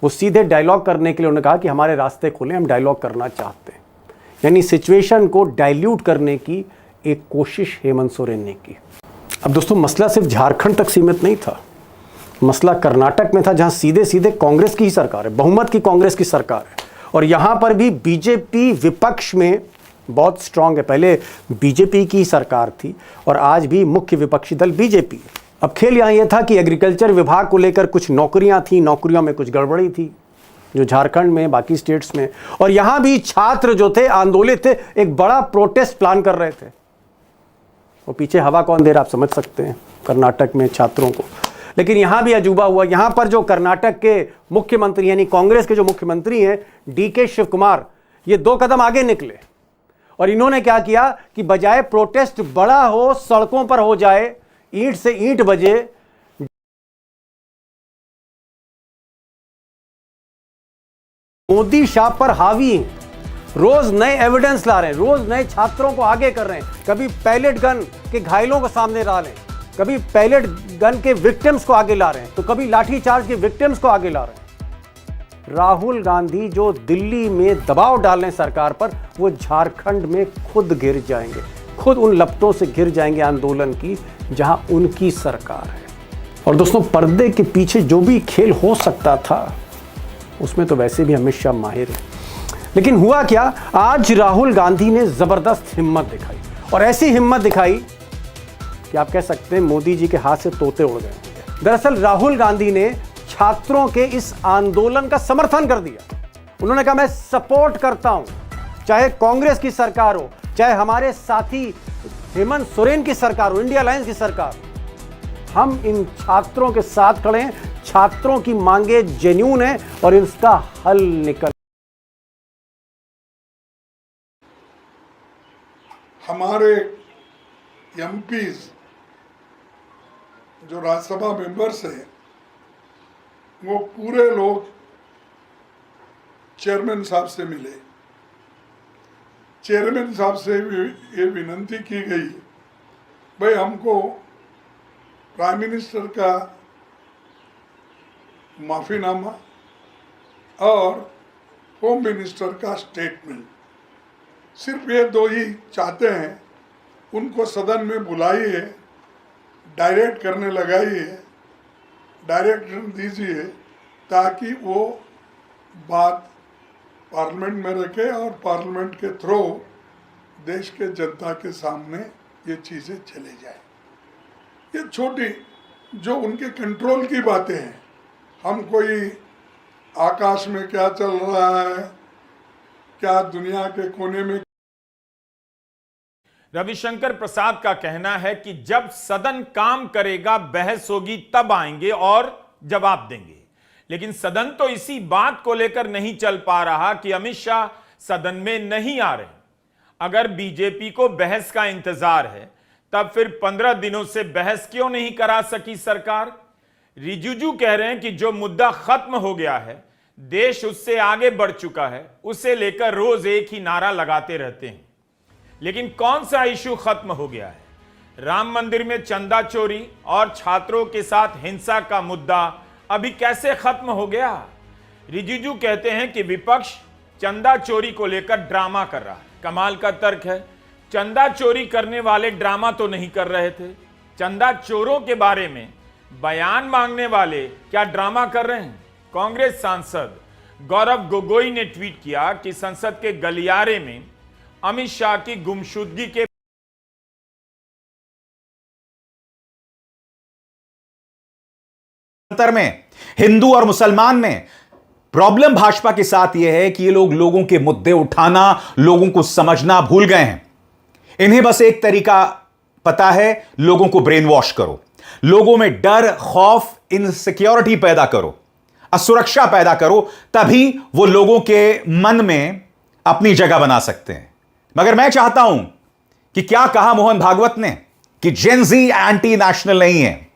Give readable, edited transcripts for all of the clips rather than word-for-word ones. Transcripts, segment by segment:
वो सीधे डायलॉग करने के लिए उन्होंने कहा कि हमारे रास्ते खुले, हम डायलॉग करना चाहते हैं। यानी सिचुएशन को डाइल्यूट करने की एक कोशिश हेमंत सोरेन ने की। अब दोस्तों, मसला सिर्फ झारखंड तक सीमित नहीं था, मसला कर्नाटक में था, जहां सीधे सीधे कांग्रेस की ही सरकार है, बहुमत की कांग्रेस की सरकार है, और यहां पर भी बीजेपी विपक्ष में बहुत स्ट्रांग है। पहले बीजेपी की सरकार थी और आज भी मुख्य विपक्षी दल बीजेपी है। अब खेल यहाँ यह था कि एग्रीकल्चर विभाग को लेकर कुछ नौकरियां थी, नौकरियों में कुछ गड़बड़ी थी, जो झारखंड में, बाकी स्टेट्स में, और यहां भी छात्र जो थे आंदोलित थे, एक बड़ा प्रोटेस्ट प्लान कर रहे थे। और पीछे हवा कौन दे रहा, आप समझ सकते हैं, कर्नाटक में छात्रों को। लेकिन यहां भी अजूबा हुआ, यहां पर जो कर्नाटक के मुख्यमंत्री यानी कांग्रेस के जो मुख्यमंत्री हैं डीके शिव कुमार, ये 2 कदम आगे निकले और इन्होंने क्या किया कि बजाय प्रोटेस्ट बड़ा हो, सड़कों पर हो जाए, ईंट से ईंट बजे, मोदी शाह पर हावी हैं, रोज नए एविडेंस ला रहे हैं, रोज नए छात्रों को आगे कर रहे हैं। कभी पैलेट गन के घायलों को सामने ला रहे हैं, कभी पैलेट गन के विक्टिम्स को आगे ला रहे हैं, तो कभी लाठीचार्ज के विक्टिम्स को आगे ला रहे हैं। राहुल गांधी जो दिल्ली में दबाव डाल रहे हैं सरकार पर, वो झारखंड में खुद गिर जाएंगे, खुद उन लपटों से गिर जाएंगे आंदोलन की, जहां उनकी सरकार है। और दोस्तों, पर्दे के पीछे जो भी खेल हो सकता था उसमें तो वैसे भी अमित शाह माहिर है। लेकिन हुआ क्या, आज राहुल गांधी ने जबरदस्त हिम्मत दिखाई, और ऐसी हिम्मत दिखाई कि आप कह सकते हैं मोदी जी के हाथ से तोते उड़ गए। दरअसल राहुल गांधी ने छात्रों के इस आंदोलन का समर्थन कर दिया। उन्होंने कहा, मैं सपोर्ट करता हूं, चाहे कांग्रेस की सरकार हो, चाहे हमारे साथी हेमंत सोरेन की सरकार हो, इंडिया अलायंस की सरकार, हम इन छात्रों के साथ खड़े हैं। छात्रों की मांगे जेन्युइन है और इसका हल निकल। हमारे एमपीज जो राज्यसभा मेंबर्स हैं, वो पूरे लोग चेयरमैन साहब से मिले। चेयरमैन साहब से भी ये विनती की गई, भाई हमको प्राइम मिनिस्टर का माफीनामा और होम मिनिस्टर का स्टेटमेंट, सिर्फ ये 2 ही चाहते हैं। उनको सदन में बुलाइए, डायरेक्ट करने लगाइए, डायरेक्शन दीजिए, ताकि वो बात पार्लियामेंट में रखे और पार्लियामेंट के थ्रू देश के जनता के सामने ये चीज़ें चले जाए। ये छोटी जो उनके कंट्रोल की बातें हैं, हम कोई आकाश में क्या चल रहा है, क्या दुनिया के कोने में। रविशंकर प्रसाद का कहना है कि जब सदन काम करेगा, बहस होगी, तब आएंगे और जवाब देंगे। लेकिन सदन तो इसी बात को लेकर नहीं चल पा रहा कि अमित शाह सदन में नहीं आ रहे। अगर बीजेपी को बहस का इंतजार है, तब फिर 15 दिनों से बहस क्यों नहीं करा सकी सरकार? रिजिजू कह रहे हैं कि जो मुद्दा खत्म हो गया है, देश उससे आगे बढ़ चुका है, उसे लेकर रोज एक ही नारा लगाते रहते हैं। लेकिन कौन सा इशू खत्म हो गया है? राम मंदिर में चंदा चोरी और छात्रों के साथ हिंसा का मुद्दा अभी कैसे खत्म हो गया? रिजिजू कहते हैं कि विपक्ष चंदा चोरी को लेकर ड्रामा कर रहा है। कमाल का तर्क है, चंदा चोरी करने वाले ड्रामा तो नहीं कर रहे थे, चंदा चोरों के बारे में बयान मांगने वाले क्या ड्रामा कर रहे हैं? कांग्रेस सांसद गौरव गोगोई ने ट्वीट किया कि संसद के गलियारे में अमित शाह की गुमशुदगी के अंतर में हिंदू और मुसलमान में प्रॉब्लम भाजपा के साथ यह है कि ये लोग लोगों के मुद्दे उठाना, लोगों को समझना भूल गए हैं। इन्हें बस एक तरीका पता है, लोगों को ब्रेन वॉश करो, लोगों में डर, खौफ, इनसिक्योरिटी पैदा करो, असुरक्षा पैदा करो, तभी वो लोगों के मन में अपनी जगह बना सकते हैं। मगर मैं चाहता हूं कि क्या कहा मोहन भागवत ने कि जेनजी एंटी नेशनल नहीं है,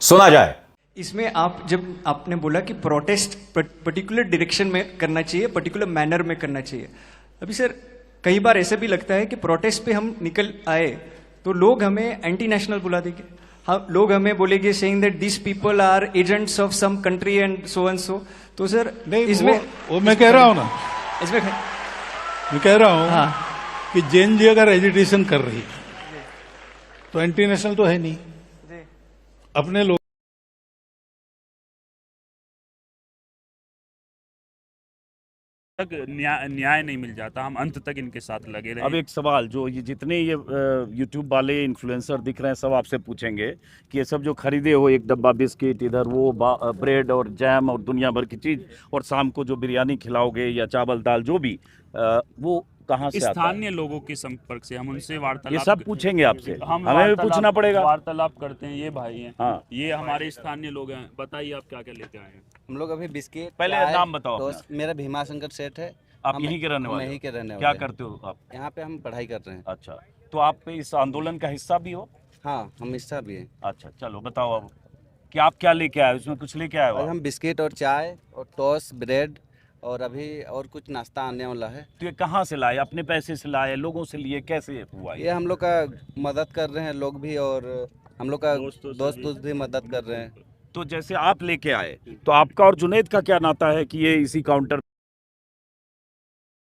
सुना जाए। इसमें आप जब आपने बोला कि प्रोटेस्ट पर्टिकुलर डायरेक्शन में करना चाहिए, पर्टिकुलर मैनर में करना चाहिए, अभी सर कई बार ऐसे भी लगता है कि प्रोटेस्ट पे हम निकल आए तो लोग हमें एंटी नेशनल बुला देंगे, हम लोग हमें बोलेंगे saying that this people are agents of some country and so, तो सर नहीं इसमें वो मैं कह रहा हूँ ना, इसमें मैं कह रहा हूँ हाँ कि जेएनजी अगर एजिटेशन कर रही है तो एंटी नेशनल तो है नहीं, अपने लोग तक न्याय नहीं मिल जाता, हम अंत तक इनके साथ लगे रहे। अब एक सवाल, जो ये जितने ये यूट्यूब वाले इन्फ्लुएंसर दिख रहे हैं सब आपसे पूछेंगे कि ये सब जो खरीदे हो, एक डब्बा बिस्किट, इधर वो ब्रेड और जैम और दुनिया भर की चीज, और शाम को जो बिरयानी खिलाओगे या चावल दाल जो भी, वो कहाँ से आता है? स्थानीय लोगों के संपर्क से हम उनसे वार्तालाप, ये सब पूछेंगे आपसे, हम हमें भी पूछना पड़ेगा। वार्तालाप करते हैं। ये भाई हैं, हाँ। ये हमारे स्थानीय लोग हैं। बताइए आप क्या क्या लेते आए हैं? हम लोग अभी बिस्किट, पहले चाय, नाम बताओ टोस्ट। अपना। मेरा भीमा शंकर सेठ है। आप हम यहीं के रहने वाले? यहीं के रहने क्या वाले। करते हो आप? यहाँ पे हम पढ़ाई कर रहे हैं। अच्छा, तो आप इस आंदोलन का हिस्सा भी हो? हाँ, हम हिस्सा भी हैं। अच्छा, चलो बताओ अब कि आप क्या लेके आए, उसमें कुछ लेके आए हो आज आप? हम बिस्किट और चाय और टोस्ट, ब्रेड और अभी और कुछ नाश्ता आने वाला है। तो ये कहाँ से लाए? अपने पैसे से लाए, लोगों से लिए, कैसे हुआ ये हम लोग का मदद कर रहे हैं लोग भी, और हम लोग का दोस्त भी मदद कर रहे हैं। तो जैसे आप लेके आए, तो आपका और जुनैद का क्या नाता है कि ये इसी काउंटर?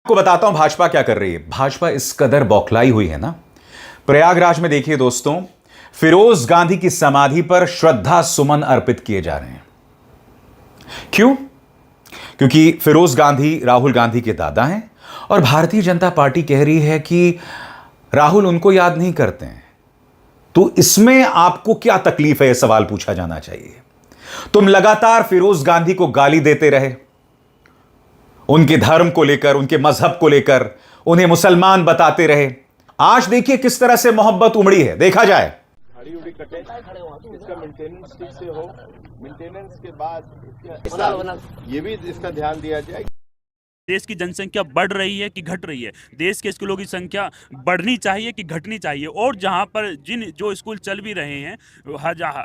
आपको बताता हूं भाजपा क्या कर रही है। भाजपा इस कदर बौखलाई हुई है ना। प्रयागराज में देखिए दोस्तों, फिरोज गांधी की समाधि पर श्रद्धा सुमन अर्पित किए जा रहे हैं। क्यों? क्योंकि फिरोज गांधी राहुल गांधी के दादा हैं और भारतीय जनता पार्टी कह रही है कि राहुल उनको याद नहीं करते हैं। तो इसमें आपको क्या तकलीफ है, यह सवाल पूछा जाना चाहिए। तुम लगातार फिरोज गांधी को गाली देते रहे, उनके धर्म को लेकर, उनके मजहब को लेकर उन्हें मुसलमान बताते रहे। आज देखिए किस तरह से मोहब्बत उमड़ी है, देखा जाए। इसका मेंटेनेंस ठीक से हो, मेंटेनेंस के बाद ये भी इसका ध्यान दिया जाए। देश की जनसंख्या बढ़ रही है कि घट रही है? देश के स्कूलों की संख्या बढ़नी चाहिए कि घटनी चाहिए? और जहां पर जो स्कूल चल भी रहे हैं,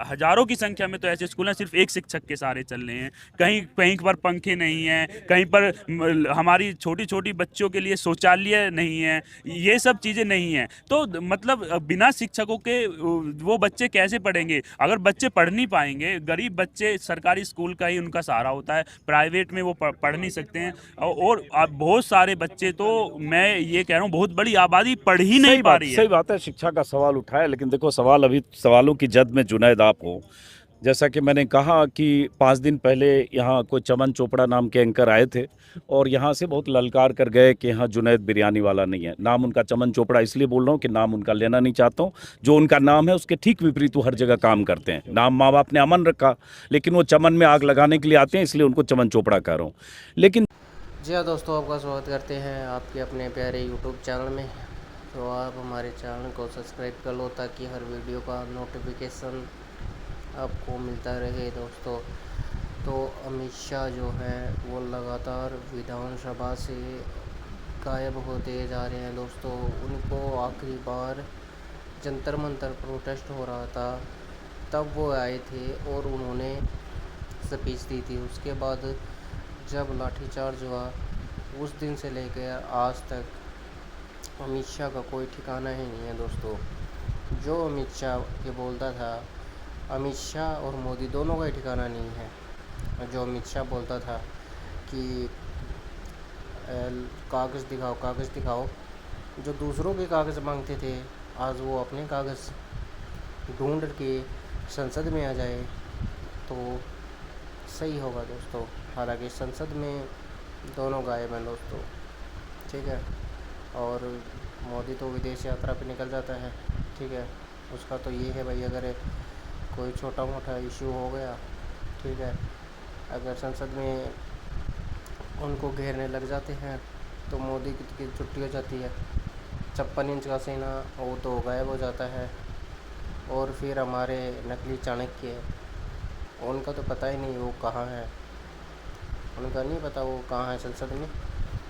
हजारों की संख्या में तो ऐसे स्कूल हैं सिर्फ एक शिक्षक के सहारे चल रहे हैं। कहीं पर पंखे नहीं हैं, कहीं पर हमारी छोटी छोटी बच्चों के लिए शौचालय नहीं है, ये सब चीज़ें नहीं हैं। तो मतलब बिना शिक्षकों के वो बच्चे कैसे पढ़ेंगे? अगर बच्चे पढ़ नहीं पाएंगे, गरीब बच्चे सरकारी स्कूल का ही उनका सहारा होता है, प्राइवेट में वो पढ़ नहीं सकते हैं। और बहुत सारे बच्चे, तो मैं ये कह रहा हूँ बहुत बड़ी आबादी पढ़ ही नहीं पा रही है। सही बात है, शिक्षा का सवाल उठाया, लेकिन देखो सवाल, अभी सवालों की जद में जुनैद आप हो। जैसा कि मैंने कहा कि 5 दिन पहले यहाँ कोई चमन चोपड़ा नाम के एंकर आए थे और यहाँ से बहुत ललकार कर गए कि यहाँ जुनैद बिरयानी वाला नहीं है। नाम उनका चमन चोपड़ा इसलिए बोल रहा हूँ कि नाम उनका लेना नहीं चाहता हूँ। जो उनका नाम है उसके ठीक विपरीत वो हर जगह काम करते हैं। नाम माँ बाप ने अमन रखा, लेकिन वो चमन में आग लगाने के लिए आते हैं, इसलिए उनको चमन चोपड़ा कह रहा हूँ। लेकिन जी हाँ दोस्तों, आपका स्वागत करते हैं आपके अपने प्यारे यूट्यूब चैनल में। तो आप हमारे चैनल को सब्सक्राइब कर लो ताकि हर वीडियो का नोटिफिकेशन आपको मिलता रहे दोस्तों। तो अमित शाह जो है वो लगातार विधानसभा से गायब होते जा रहे हैं दोस्तों। उनको आखिरी बार जंतर मंतर प्रोटेस्ट हो रहा था तब वो आए थे और उन्होंने स्पीच दी थी। उसके बाद जब लाठीचार्ज हुआ उस दिन से लेकर आज तक अमित शाह का कोई ठिकाना ही नहीं है दोस्तों। जो अमित शाह ये बोलता था, अमित शाह और मोदी दोनों का ही ठिकाना नहीं है। जो अमित शाह बोलता था कि कागज़ दिखाओ कागज़ दिखाओ, जो दूसरों के कागज़ मांगते थे आज वो अपने कागज़ ढूंढ के संसद में आ जाए तो सही होगा दोस्तों। हालांकि संसद में दोनों गायब हैं दोस्तों, ठीक है। और मोदी तो विदेश यात्रा पे निकल जाता है, ठीक है। उसका तो ये है भाई, अगर कोई छोटा मोटा इशू हो गया, ठीक है, अगर संसद में उनको घेरने लग जाते हैं तो मोदी की छुट्टी हो जाती है। 56 इंच का सीना वो तो गायब हो जाता है। और फिर हमारे नकली चाणक्य, उनका तो पता ही नहीं वो कहाँ है, उनका नहीं पता वो कहाँ है संसद में,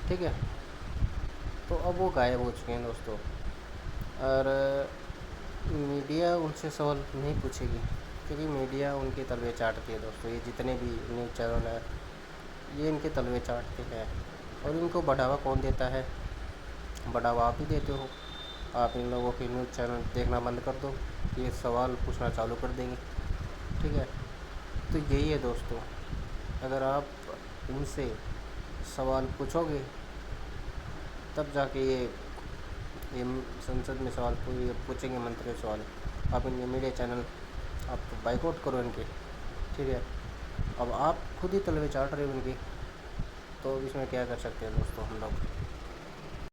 ठीक है। तो अब वो गायब हो चुके हैं दोस्तों। और मीडिया उनसे सवाल नहीं पूछेगी क्योंकि मीडिया उनके तलवे चाटती है दोस्तों। ये जितने भी न्यूज़ चैनल है ये इनके तलवे चाटते हैं। और इनको बढ़ावा कौन देता है? बढ़ावा आप ही देते हो। आप इन लोगों की न्यूज़ चैनल देखना बंद कर दो, ये सवाल पूछना चालू कर देंगे। ठीक है, तो यही है दोस्तों, अगर आप इनसे सवाल पूछोगे तब जाके ये संसद में सवाल पूछेंगे, मंत्री सवाल। आप इनके मीडिया चैनल आप बाइकआउट करो इनके। ठीक है, अब आप खुद ही तलवे चाट रहे हो इनकी, तो इसमें क्या कर सकते हैं दोस्तों हम लोग।